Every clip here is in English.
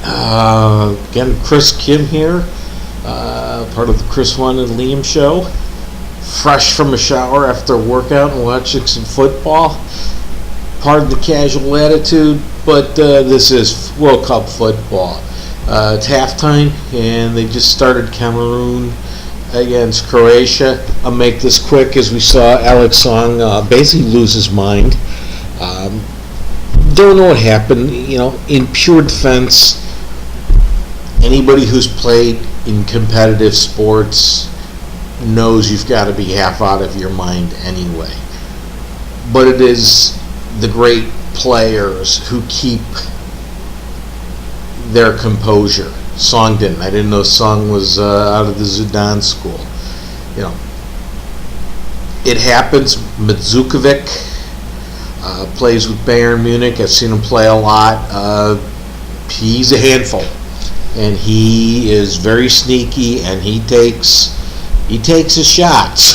Again, Chris Kim here, part of the Chris One and Liam show. Fresh from a shower after a workout and watching some football. Pardon the casual attitude, but this is World Cup football. It's halftime, and they just started Cameroon against Croatia. I'll make this quick, as we saw Alex Song basically lose his mind. Don't know what happened. In pure defense, anybody who's played in competitive sports knows you've got to be half out of your mind anyway. But it is the great players who keep their composure. Song didn't. I didn't know Song was out of the Zidane school. It happens. Mandzukic plays with Bayern Munich. I've seen him play a lot. He's a handful, and he is very sneaky, and he takes his shots.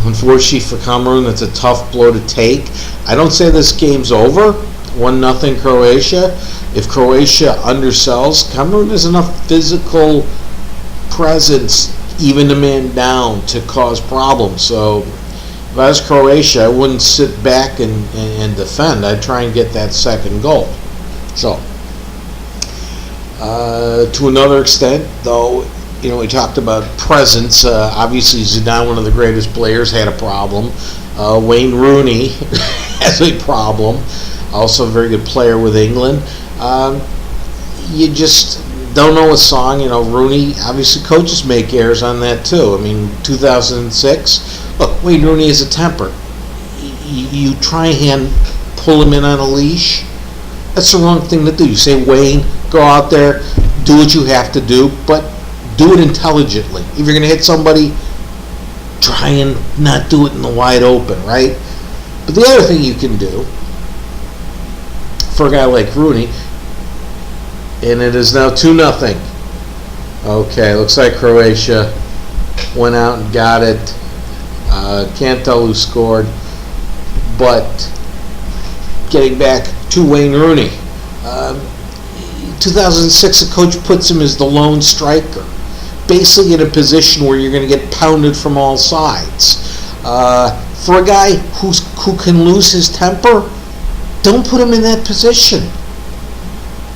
Unfortunately for Cameroon, that's a tough blow to take. I don't say this game's over. 1-0 Croatia. If Croatia undersells, Cameroon has enough physical presence, even to man down, to cause problems. So if I was Croatia, I wouldn't sit back and defend. I'd try and get that second goal. So, to another extent, though, we talked about presence. Obviously, Zidane, one of the greatest players, had a problem. Wayne Rooney has a problem. Also a very good player with England. You just don't know a Song. Rooney, obviously coaches make errors on that too. 2006, look, Wayne Rooney has a temper. You try and pull him in on a leash. That's the wrong thing to do. You say, Wayne, go out there, do what you have to do, but do it intelligently. If you're going to hit somebody, try and not do it in the wide open, right? But the other thing you can do for a guy like Rooney, and it is now 2-0. Okay, looks like Croatia went out and got it. Can't tell who scored. But getting back to Wayne Rooney, 2006, a coach puts him as the lone striker, basically in a position where you're going to get pounded from all sides. For a guy who can lose his temper, don't put him in that position.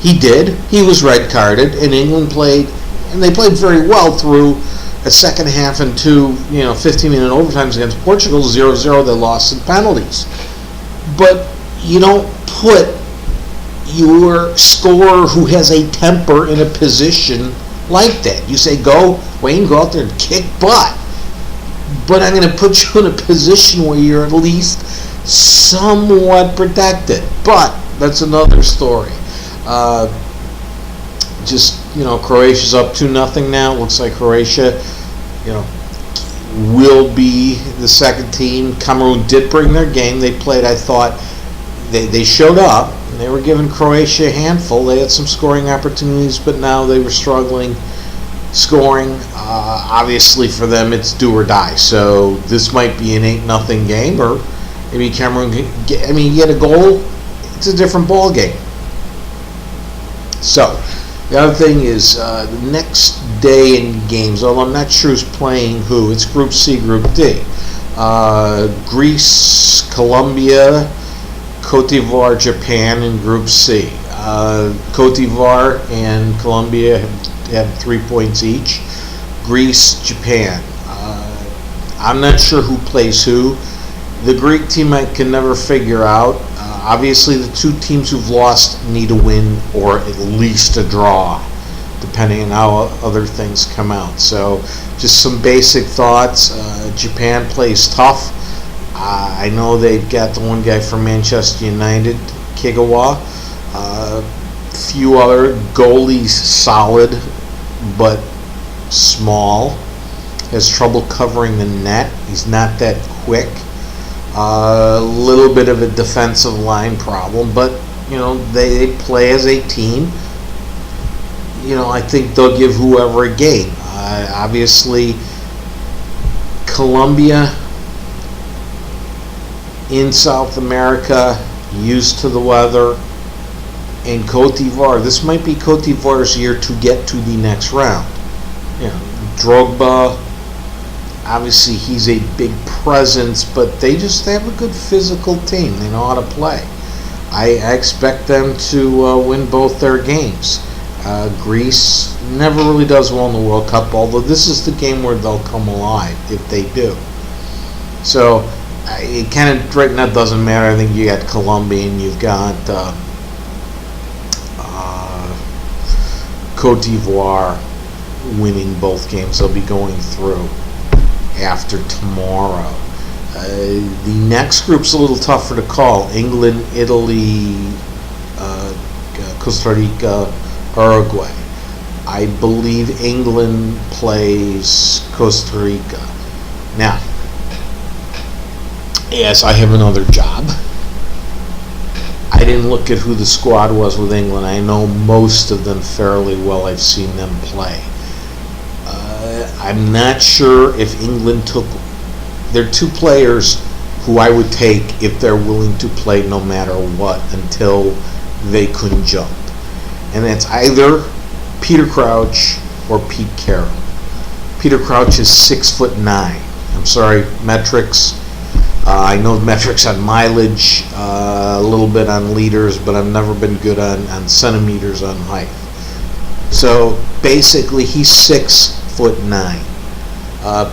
He did. He was red carded, and England played, and they played very well through a second half and two 15-minute overtimes against Portugal. 0-0, they lost in penalties. But you don't put your scorer who has a temper in a position like that. You say, go, Wayne, go out there and kick butt. But I'm going to put you in a position where you're at least somewhat protected. But that's another story. Croatia's up 2-0 now. Looks like Croatia, will be the second team. Cameroon did bring their game. They played, I thought, they showed up. They were giving Croatia a handful. They had some scoring opportunities, but now they were struggling scoring. Obviously, for them, it's do or die. So this might be an 8-0 game, or maybe Cameroon you get a goal, it's a different ball game. So the other thing is the next day in games, although I'm not sure who's playing who. It's Group C, Group D. Greece, Colombia, Cote d'Ivoire, Japan in Group C. Cote d'Ivoire and Colombia have 3 points each. Greece, Japan. I'm not sure who plays who. The Greek team I can never figure out. Obviously, the two teams who've lost need a win or at least a draw, depending on how other things come out. So, just some basic thoughts. Japan plays tough. I know they've got the one guy from Manchester United, Kagawa. Few other goalies solid, but small. Has trouble covering the net. He's not that quick. A little bit of a defensive line problem, but they play as a team. I think they'll give whoever a game. Obviously, Colombia in South America, used to the weather. And Cote d'Ivoire, this might be Cote d'Ivoire's year to get to the next round. You know, Drogba, obviously he's a big presence, but they have a good physical team. They know how to play. I expect them to win both their games. Greece never really does well in the World Cup, although this is the game where they'll come alive if they do. So it kind of right now doesn't matter. I think you got Colombia and you've got Cote d'Ivoire winning both games. They'll be going through after tomorrow. The next group's a little tougher to call. England, Italy, Costa Rica, Uruguay. I believe England plays Costa Rica. Now, yes, I have another job. I didn't look at who the squad was with England. I know most of them fairly well. I've seen them play. I'm not sure if England took... There are two players who I would take if they're willing to play no matter what until they couldn't jump. And that's either Peter Crouch or Pete Carroll. Peter Crouch is 6'9". I'm sorry, metrics. I know metrics on mileage, a little bit on liters, but I've never been good on centimeters on height. So basically, he's 6'9".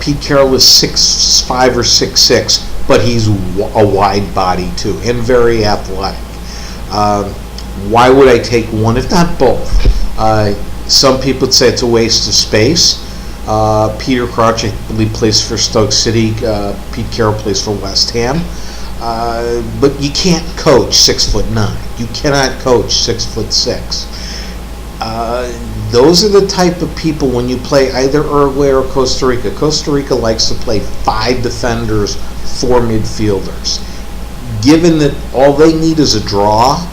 Pete Carroll is 6'5" or 6'6", but he's a wide body too and very athletic. Why would I take one, if not both? Some people would say it's a waste of space. Peter Crouch, I believe, plays for Stoke City. Pete Carroll plays for West Ham. But you can't coach 6'9". You cannot coach 6'6". Those are the type of people when you play either Uruguay or Costa Rica. Costa Rica likes to play 5 defenders, 4 midfielders. Given that all they need is a draw,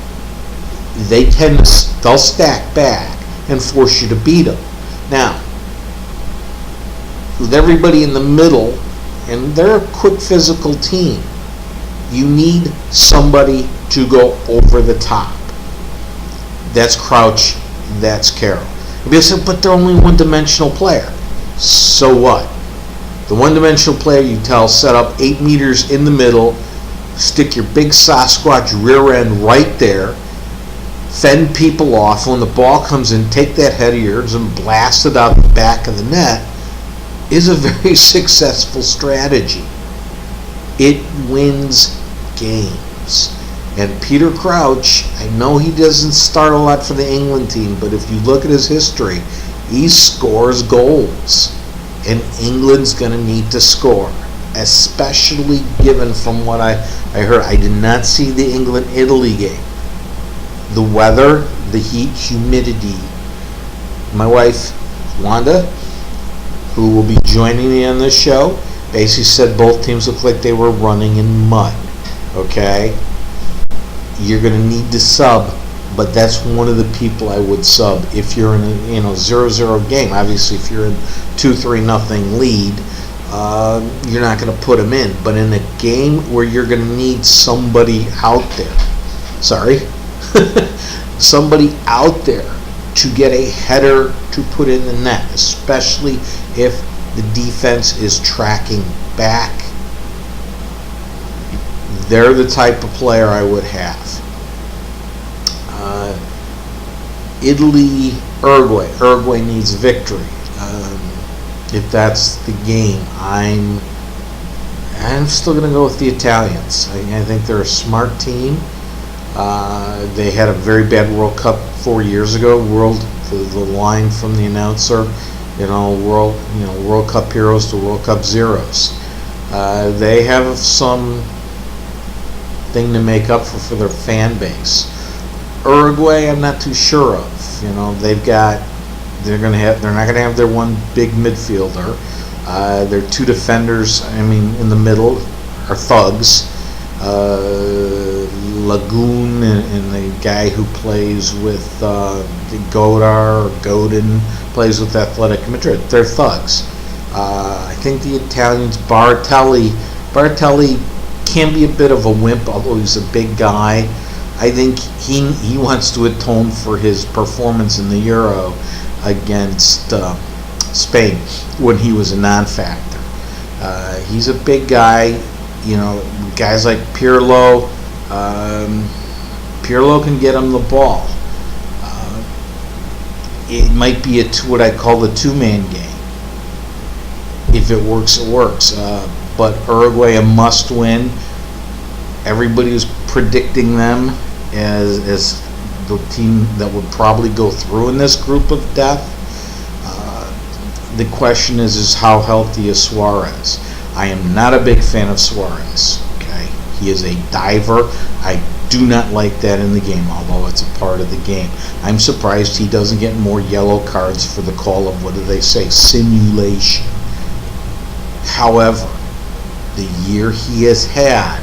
they'll stack back and force you to beat them. Now, with everybody in the middle, and they're a quick physical team, you need somebody to go over the top. That's Crouch, that's Carroll. But they're only one-dimensional player. So what? The one-dimensional player you tell set up 8 meters in the middle, stick your big Sasquatch rear end right there, fend people off. When the ball comes in, take that head of yours and blast it out the back of the net is a very successful strategy. It wins games. And Peter Crouch, I know he doesn't start a lot for the England team, but if you look at his history, he scores goals. And England's going to need to score, especially given from what I heard. I did not see the England-Italy game. The weather, the heat, humidity. My wife, Wanda, who will be joining me on this show, basically said both teams looked like they were running in mud. Okay? You're going to need to sub, but that's one of the people I would sub if you're in a 0-0 game. Obviously, if you're in 2-3-0 lead, you're not going to put him in. But in a game where you're going to need somebody out there, somebody out there to get a header to put in the net, especially if the defense is tracking back. They're the type of player I would have. Italy, Uruguay. Uruguay needs victory. If that's the game, I'm still going to go with the Italians. I think they're a smart team. They had a very bad World Cup 4 years ago. The line from the announcer, World Cup heroes to World Cup zeros. They have some thing to make up for their fan base. Uruguay, I'm not too sure of. They're not going to have their one big midfielder. Their 2 defenders, in the middle are thugs. Lagoon and the guy who plays with Godin plays with Athletic Madrid. They're thugs. I think the Italians, Bartelli can be a bit of a wimp, although he's a big guy. I think he wants to atone for his performance in the Euro against Spain when he was a non-factor. He's a big guy. Guys like Pirlo. Pirlo can get him the ball. It might be what I call the two-man game. If it works, it works. But Uruguay a must-win. Everybody was predicting them as the team that would probably go through in this group of death. The question is how healthy is Suarez? I am not a big fan of Suarez. Okay, he is a diver. I do not like that in the game, although it's a part of the game. I'm surprised he doesn't get more yellow cards for the call of, what do they say, simulation. However, the year he has had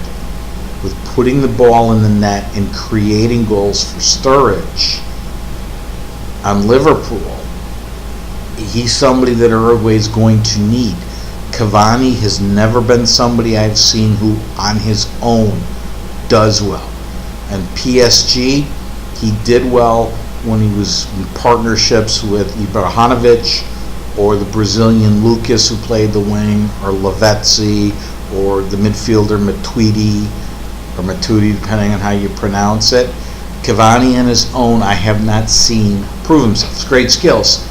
with putting the ball in the net and creating goals for Sturridge on Liverpool, he's somebody that Uruguay is going to need. Cavani has never been somebody I've seen who on his own does well. And PSG, he did well when he was in partnerships with Ibrahimovic or the Brazilian Lucas who played the wing, or Lavezzi, or the midfielder Matuidi, or Matuidi, depending on how you pronounce it. Cavani on his own, I have not seen prove himself. It's great skills,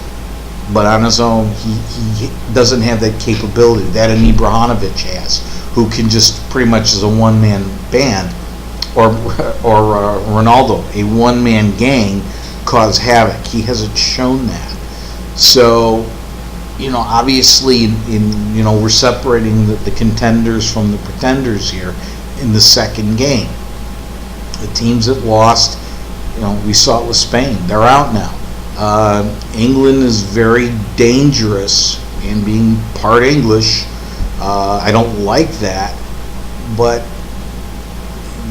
but on his own, he doesn't have that capability that an Ibrahimovic has, who can just pretty much as a one-man band, or Ronaldo, a one-man gang, cause havoc. He hasn't shown that. So, obviously, we're separating the contenders from the pretenders here in the second game. The teams that lost, we saw it with Spain. They're out now. England is very dangerous in being part English. I don't like that, but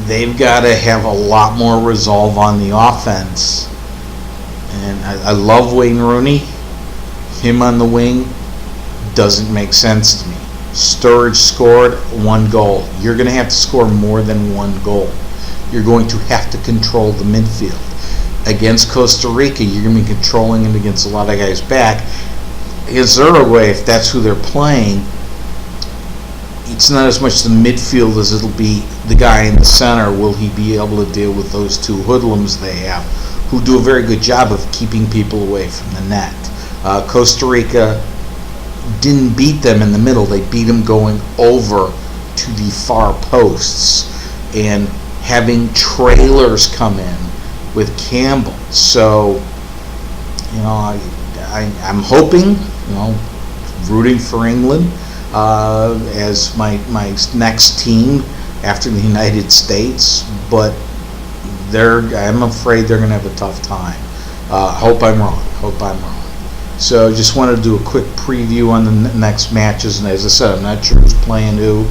they've got to have a lot more resolve on the offense. And I love Wayne Rooney. Him on the wing doesn't make sense to me. Sturridge scored 1 goal. You're going to have to score more than 1 goal. You're going to have to control the midfield. Against Costa Rica, you're going to be controlling it against a lot of guys back. Against Uruguay, if that's who they're playing, it's not as much the midfield as it'll be the guy in the center. Will he be able to deal with those two hoodlums they have, who do a very good job of keeping people away from the net? Costa Rica didn't beat them in the middle. They beat them going over to the far posts and having trailers come in with Campbell. So, I'm hoping, rooting for England as my next team after the United States, but I'm afraid they're going to have a tough time. Hope I'm wrong. So just wanted to do a quick preview on the next matches, and as I said, I'm not sure who's playing who,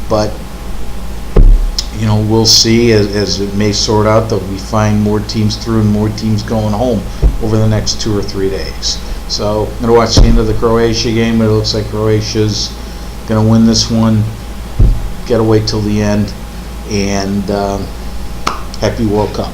but we'll see as it may sort out that we find more teams through and more teams going home over the next 2 or 3 days. So I'm going to watch the end of the Croatia game, but it looks like Croatia's going to win this one. Got to wait till the end, and happy World Cup.